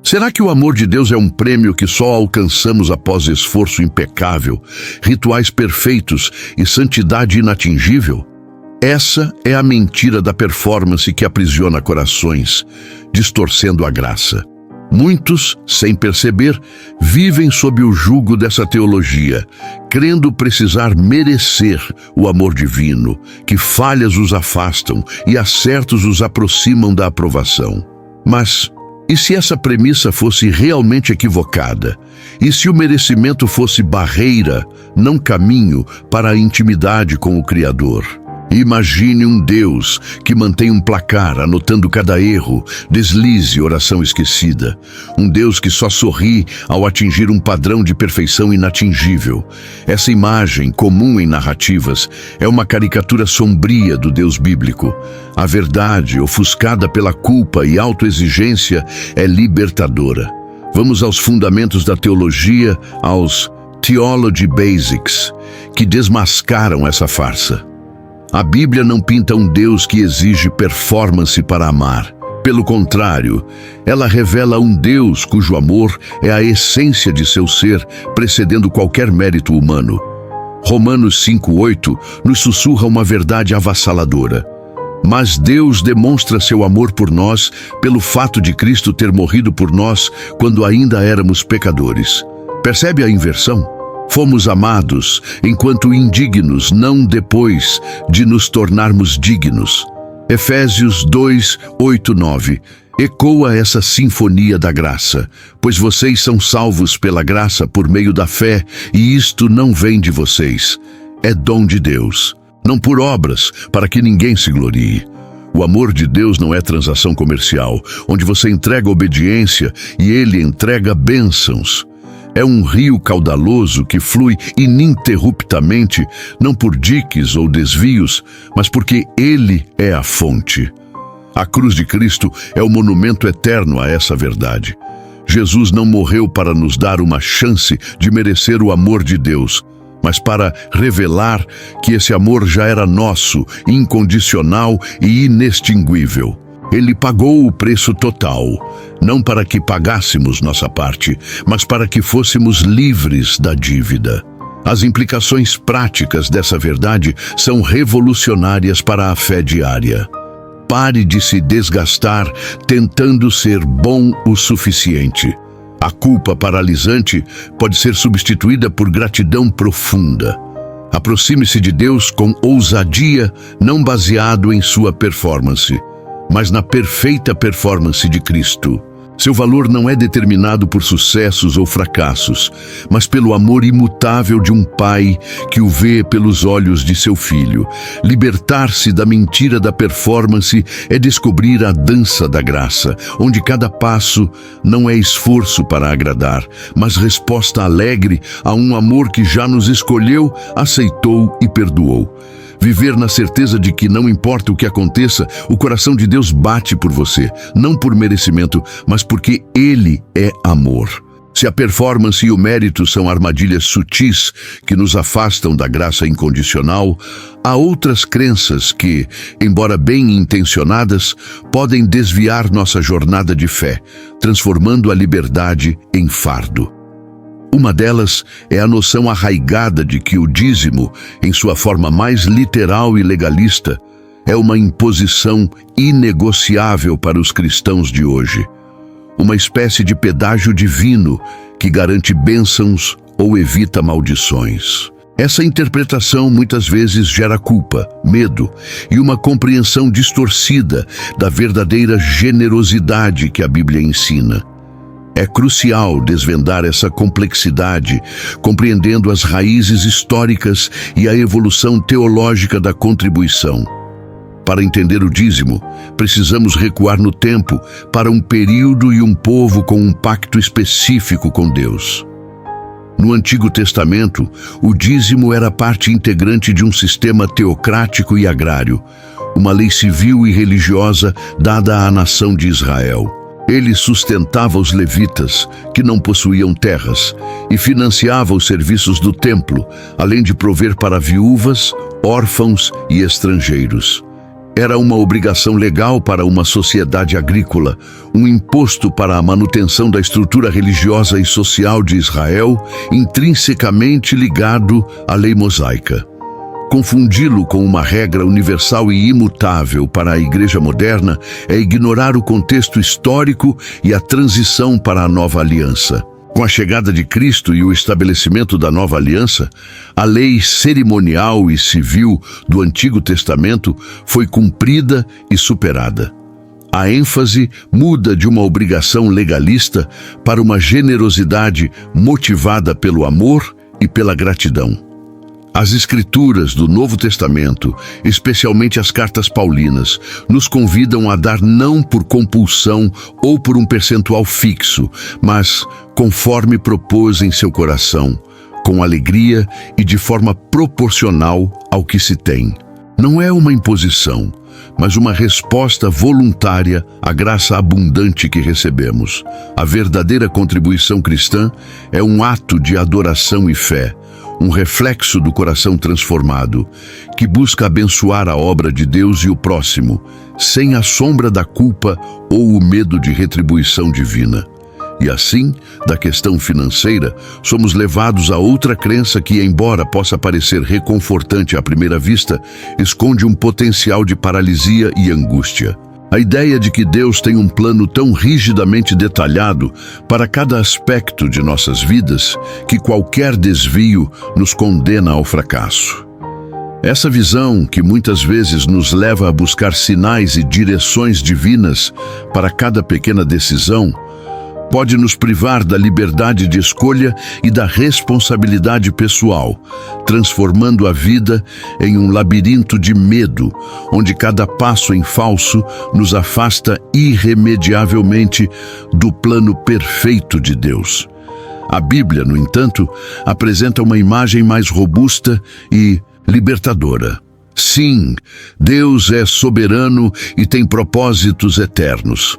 Será que o amor de Deus é um prêmio que só alcançamos após esforço impecável, rituais perfeitos e santidade inatingível? Essa é a mentira da performance que aprisiona corações, distorcendo a graça. Muitos, sem perceber, vivem sob o jugo dessa teologia, crendo precisar merecer o amor divino, que falhas os afastam e acertos os aproximam da aprovação. Mas e se essa premissa fosse realmente equivocada? E se o merecimento fosse barreira, não caminho, para a intimidade com o Criador? Imagine um Deus que mantém um placar anotando cada erro, deslize, oração esquecida. Um Deus que só sorri ao atingir um padrão de perfeição inatingível. Essa imagem, comum em narrativas, é uma caricatura sombria do Deus bíblico. A verdade, ofuscada pela culpa e autoexigência, é libertadora. Vamos aos fundamentos da teologia, aos Theology Basics, que desmascaram essa farsa. A Bíblia não pinta um Deus que exige performance para amar. Pelo contrário, ela revela um Deus cujo amor é a essência de seu ser, precedendo qualquer mérito humano. Romanos 5:8 nos sussurra uma verdade avassaladora. Mas Deus demonstra seu amor por nós pelo fato de Cristo ter morrido por nós quando ainda éramos pecadores. Percebe a inversão? Fomos amados enquanto indignos, não depois de nos tornarmos dignos. Efésios 2:8-9 ecoa essa sinfonia da graça, pois vocês são salvos pela graça por meio da fé, e isto não vem de vocês. É dom de Deus, não por obras, para que ninguém se glorie. O amor de Deus não é transação comercial, onde você entrega obediência e Ele entrega bênçãos. É um rio caudaloso que flui ininterruptamente, não por diques ou desvios, mas porque Ele é a fonte. A cruz de Cristo é o monumento eterno a essa verdade. Jesus não morreu para nos dar uma chance de merecer o amor de Deus, mas para revelar que esse amor já era nosso, incondicional e inextinguível. Ele pagou o preço total, não para que pagássemos nossa parte, mas para que fôssemos livres da dívida. As implicações práticas dessa verdade são revolucionárias para a fé diária. Pare de se desgastar tentando ser bom o suficiente. A culpa paralisante pode ser substituída por gratidão profunda. Aproxime-se de Deus com ousadia, não baseado em sua performance, mas na perfeita performance de Cristo. Seu valor não é determinado por sucessos ou fracassos, mas pelo amor imutável de um pai que o vê pelos olhos de seu filho. Libertar-se da mentira da performance é descobrir a dança da graça, onde cada passo não é esforço para agradar, mas resposta alegre a um amor que já nos escolheu, aceitou e perdoou. Viver na certeza de que não importa o que aconteça, o coração de Deus bate por você, não por merecimento, mas porque Ele é amor. Se a performance e o mérito são armadilhas sutis que nos afastam da graça incondicional, há outras crenças que, embora bem intencionadas, podem desviar nossa jornada de fé, transformando a liberdade em fardo. Uma delas é a noção arraigada de que o dízimo, em sua forma mais literal e legalista, é uma imposição inegociável para os cristãos de hoje. Uma espécie de pedágio divino que garante bênçãos ou evita maldições. Essa interpretação muitas vezes gera culpa, medo e uma compreensão distorcida da verdadeira generosidade que a Bíblia ensina. É crucial desvendar essa complexidade, compreendendo as raízes históricas e a evolução teológica da contribuição. Para entender o dízimo, precisamos recuar no tempo para um período e um povo com um pacto específico com Deus. No Antigo Testamento, o dízimo era parte integrante de um sistema teocrático e agrário, uma lei civil e religiosa dada à nação de Israel. Ele sustentava os levitas, que não possuíam terras, e financiava os serviços do templo, além de prover para viúvas, órfãos e estrangeiros. Era uma obrigação legal para uma sociedade agrícola, um imposto para a manutenção da estrutura religiosa e social de Israel, intrinsecamente ligado à lei mosaica. Confundi-lo com uma regra universal e imutável para a Igreja moderna é ignorar o contexto histórico e a transição para a nova aliança. Com a chegada de Cristo e o estabelecimento da nova aliança, a lei cerimonial e civil do Antigo Testamento foi cumprida e superada. A ênfase muda de uma obrigação legalista para uma generosidade motivada pelo amor e pela gratidão. As Escrituras do Novo Testamento, especialmente as cartas paulinas, nos convidam a dar não por compulsão ou por um percentual fixo, mas conforme propôs em seu coração, com alegria e de forma proporcional ao que se tem. Não é uma imposição, mas uma resposta voluntária à graça abundante que recebemos. A verdadeira contribuição cristã é um ato de adoração e fé, um reflexo do coração transformado, que busca abençoar a obra de Deus e o próximo, sem a sombra da culpa ou o medo de retribuição divina. E assim, da questão financeira, somos levados a outra crença que, embora possa parecer reconfortante à primeira vista, esconde um potencial de paralisia e angústia. A ideia de que Deus tem um plano tão rigidamente detalhado para cada aspecto de nossas vidas que qualquer desvio nos condena ao fracasso. Essa visão, que muitas vezes nos leva a buscar sinais e direções divinas para cada pequena decisão, pode nos privar da liberdade de escolha e da responsabilidade pessoal, transformando a vida em um labirinto de medo, onde cada passo em falso nos afasta irremediavelmente do plano perfeito de Deus. A Bíblia, no entanto, apresenta uma imagem mais robusta e libertadora. Sim, Deus é soberano e tem propósitos eternos.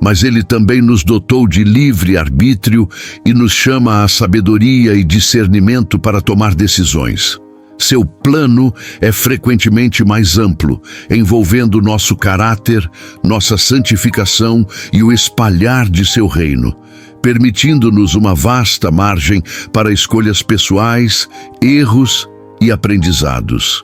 Mas Ele também nos dotou de livre arbítrio e nos chama à sabedoria e discernimento para tomar decisões. Seu plano é frequentemente mais amplo, envolvendo nosso caráter, nossa santificação e o espalhar de seu reino, permitindo-nos uma vasta margem para escolhas pessoais, erros e aprendizados.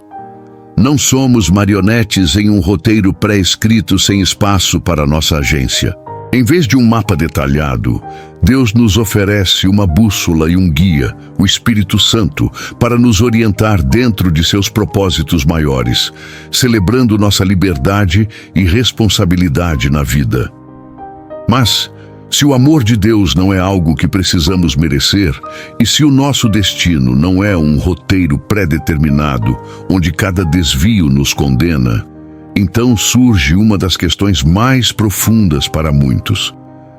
Não somos marionetes em um roteiro pré-escrito sem espaço para nossa agência. Em vez de um mapa detalhado, Deus nos oferece uma bússola e um guia, o Espírito Santo, para nos orientar dentro de seus propósitos maiores, celebrando nossa liberdade e responsabilidade na vida. Mas, se o amor de Deus não é algo que precisamos merecer, e se o nosso destino não é um roteiro pré-determinado, onde cada desvio nos condena, então surge uma das questões mais profundas para muitos.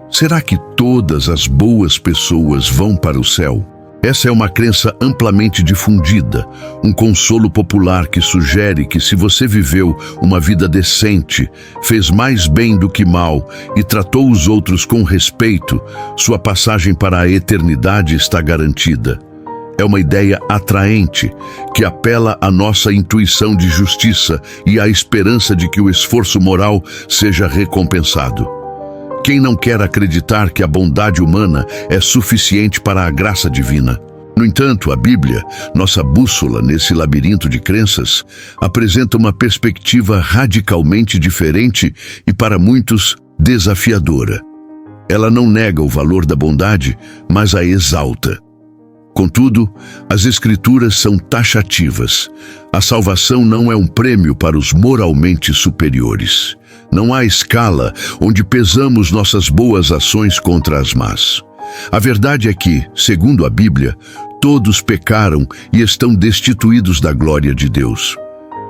Será que todas as boas pessoas vão para o céu? Essa é uma crença amplamente difundida, um consolo popular que sugere que se você viveu uma vida decente, fez mais bem do que mal e tratou os outros com respeito, sua passagem para a eternidade está garantida. É uma ideia atraente, que apela à nossa intuição de justiça e à esperança de que o esforço moral seja recompensado. Quem não quer acreditar que a bondade humana é suficiente para a graça divina? No entanto, a Bíblia, nossa bússola nesse labirinto de crenças, apresenta uma perspectiva radicalmente diferente e, para muitos, desafiadora. Ela não nega o valor da bondade, mas a exalta. Contudo, as Escrituras são taxativas. A salvação não é um prêmio para os moralmente superiores. Não há escala onde pesamos nossas boas ações contra as más. A verdade é que, segundo a Bíblia, todos pecaram e estão destituídos da glória de Deus.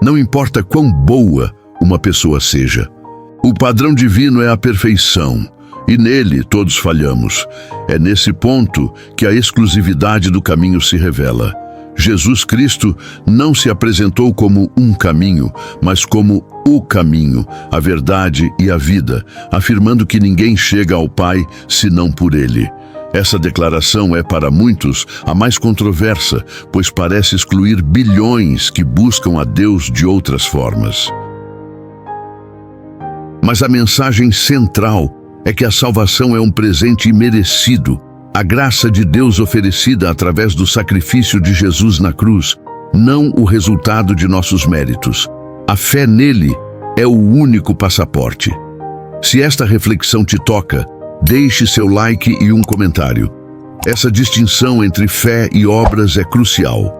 Não importa quão boa uma pessoa seja. O padrão divino é a perfeição. E nele todos falhamos. É nesse ponto que a exclusividade do caminho se revela. Jesus Cristo não se apresentou como um caminho, mas como o caminho, a verdade e a vida, afirmando que ninguém chega ao Pai senão por Ele. Essa declaração é para muitos a mais controversa, pois parece excluir bilhões que buscam a Deus de outras formas. Mas a mensagem central é que a salvação é um presente imerecido, a graça de Deus oferecida através do sacrifício de Jesus na cruz, não o resultado de nossos méritos. A fé nele é o único passaporte. Se esta reflexão te toca, deixe seu like e um comentário. Essa distinção entre fé e obras é crucial.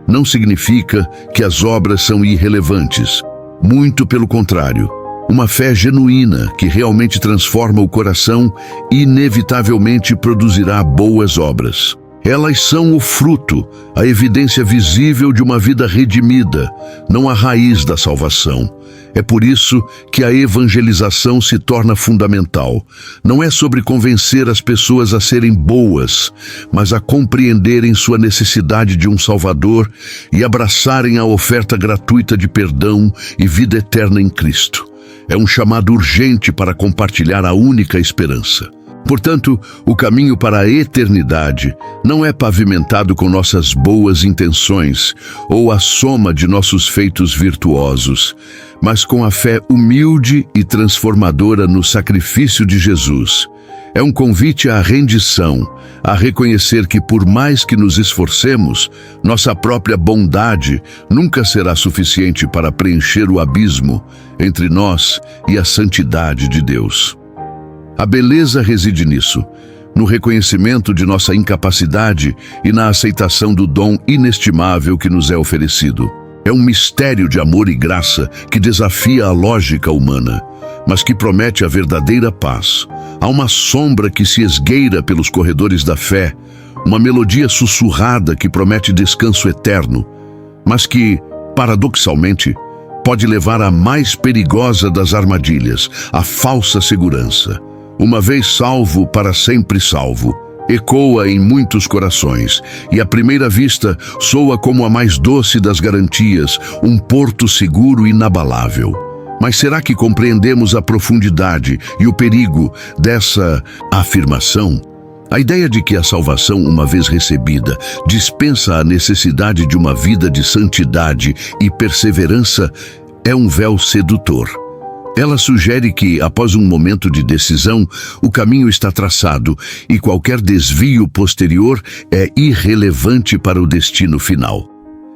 Não significa que as obras são irrelevantes. Muito pelo contrário. Uma fé genuína que realmente transforma o coração inevitavelmente produzirá boas obras. Elas são o fruto, a evidência visível de uma vida redimida, não a raiz da salvação. É por isso que a evangelização se torna fundamental. Não é sobre convencer as pessoas a serem boas, mas a compreenderem sua necessidade de um Salvador e abraçarem a oferta gratuita de perdão e vida eterna em Cristo. É um chamado urgente para compartilhar a única esperança. Portanto, o caminho para a eternidade não é pavimentado com nossas boas intenções ou a soma de nossos feitos virtuosos, mas com a fé humilde e transformadora no sacrifício de Jesus. É um convite à rendição, a reconhecer que por mais que nos esforcemos, nossa própria bondade nunca será suficiente para preencher o abismo entre nós e a santidade de Deus. A beleza reside nisso, no reconhecimento de nossa incapacidade e na aceitação do dom inestimável que nos é oferecido. É um mistério de amor e graça que desafia a lógica humana, mas que promete a verdadeira paz. Há uma sombra que se esgueira pelos corredores da fé, uma melodia sussurrada que promete descanso eterno, mas que, paradoxalmente, pode levar à mais perigosa das armadilhas, a falsa segurança. Uma vez salvo, para sempre salvo, ecoa em muitos corações, e à primeira vista soa como a mais doce das garantias, um porto seguro e inabalável. Mas será que compreendemos a profundidade e o perigo dessa afirmação? A ideia de que a salvação, uma vez recebida, dispensa a necessidade de uma vida de santidade e perseverança é um véu sedutor. Ela sugere que, após um momento de decisão, o caminho está traçado e qualquer desvio posterior é irrelevante para o destino final.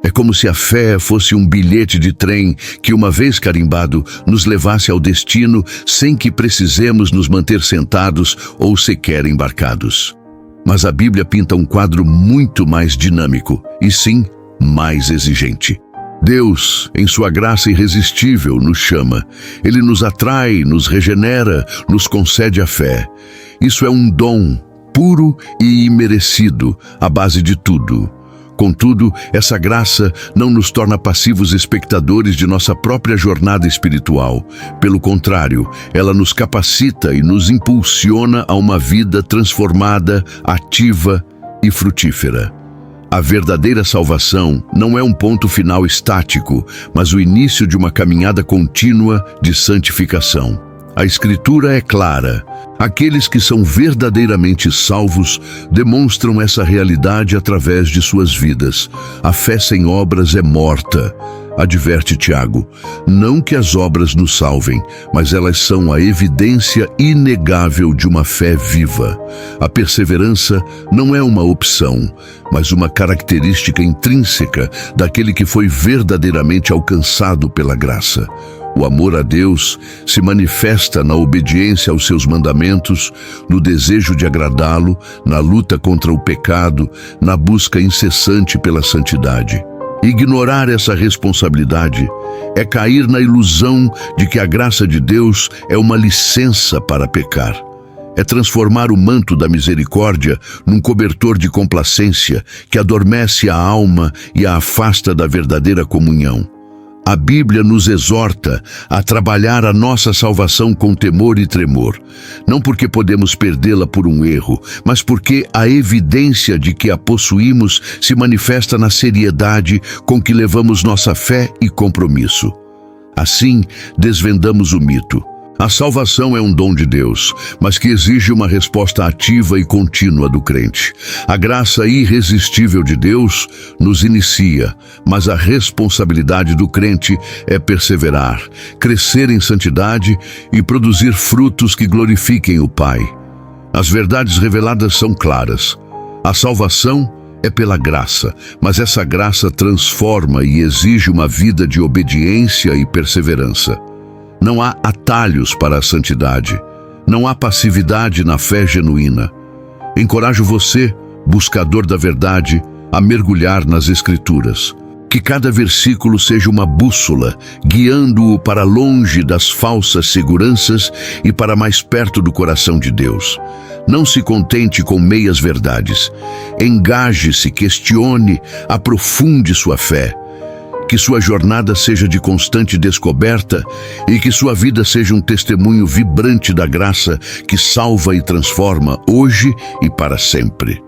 É como se a fé fosse um bilhete de trem que, uma vez carimbado, nos levasse ao destino sem que precisemos nos manter sentados ou sequer embarcados. Mas a Bíblia pinta um quadro muito mais dinâmico e, sim, mais exigente. Deus, em sua graça irresistível, nos chama. Ele nos atrai, nos regenera, nos concede a fé. Isso é um dom puro e imerecido, à base de tudo. Contudo, essa graça não nos torna passivos espectadores de nossa própria jornada espiritual. Pelo contrário, ela nos capacita e nos impulsiona a uma vida transformada, ativa e frutífera. A verdadeira salvação não é um ponto final estático, mas o início de uma caminhada contínua de santificação. A Escritura é clara. Aqueles que são verdadeiramente salvos demonstram essa realidade através de suas vidas. A fé sem obras é morta. Adverte Tiago, não que as obras nos salvem, mas elas são a evidência inegável de uma fé viva. A perseverança não é uma opção, mas uma característica intrínseca daquele que foi verdadeiramente alcançado pela graça. O amor a Deus se manifesta na obediência aos seus mandamentos, no desejo de agradá-lo, na luta contra o pecado, na busca incessante pela santidade. Ignorar essa responsabilidade é cair na ilusão de que a graça de Deus é uma licença para pecar. É transformar o manto da misericórdia num cobertor de complacência que adormece a alma e a afasta da verdadeira comunhão. A Bíblia nos exorta a trabalhar a nossa salvação com temor e tremor, não porque podemos perdê-la por um erro, mas porque a evidência de que a possuímos se manifesta na seriedade com que levamos nossa fé e compromisso. Assim, desvendamos o mito. A salvação é um dom de Deus, mas que exige uma resposta ativa e contínua do crente. A graça irresistível de Deus nos inicia, mas a responsabilidade do crente é perseverar, crescer em santidade e produzir frutos que glorifiquem o Pai. As verdades reveladas são claras. A salvação é pela graça, mas essa graça transforma e exige uma vida de obediência e perseverança. Não há atalhos para a santidade. Não há passividade na fé genuína. Encorajo você, buscador da verdade, a mergulhar nas Escrituras. Que cada versículo seja uma bússola, guiando-o para longe das falsas seguranças e para mais perto do coração de Deus. Não se contente com meias verdades. Engaje-se, questione, aprofunde sua fé. Que sua jornada seja de constante descoberta e que sua vida seja um testemunho vibrante da graça que salva e transforma hoje e para sempre.